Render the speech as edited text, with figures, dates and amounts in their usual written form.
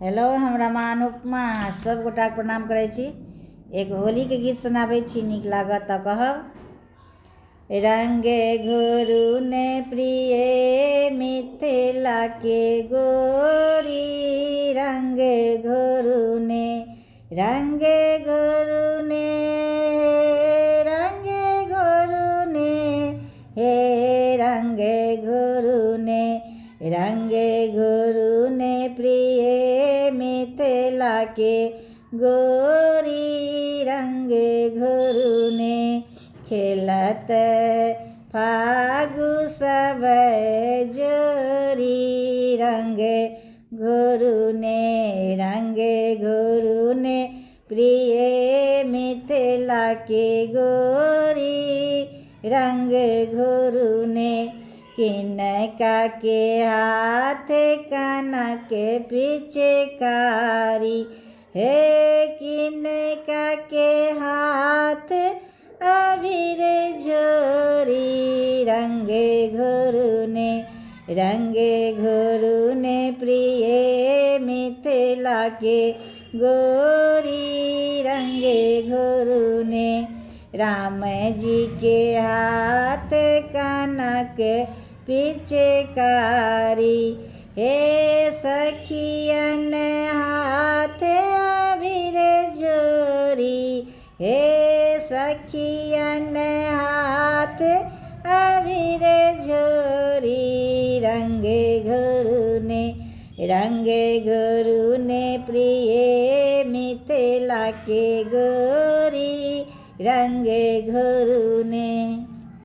Hello, हमरा माँ अनुपमा सब गोटा प्रणाम करै छी। एक होली के गीत सुनाबै छी, नीक लागत तऽ कहब। रंगे घोरू ने प्रिय मिथिला के गोरी, रंगे घोरू ने रंगे घोरू ने रंगे घोरू ने हे रंगे घोरू ने रंगे घोरू ने प्रिय मिथिला के गोरी, रंगे घोरू ने खेलत फागु सब जोरी, रंगे घोरू ने रंगे घोरू ने प्रिय मिथिला के गोरी, रंगे घोरू ने किनका के हाथ कनक पिचकारी, हे किनका के हाथ अबीर झोरी, रंगे घोरू ने प्रिय मिथिला के गोरी, रंगे घोरू ने राम जी के हाथ कनक पिचकारी, हे सखियन हाथ अबीर झोरी, हे सखियन हाथ अबीर झोरी, रंगे घोरू ने प्रिय मिथिला के गोरी, रंगे घोरू ने।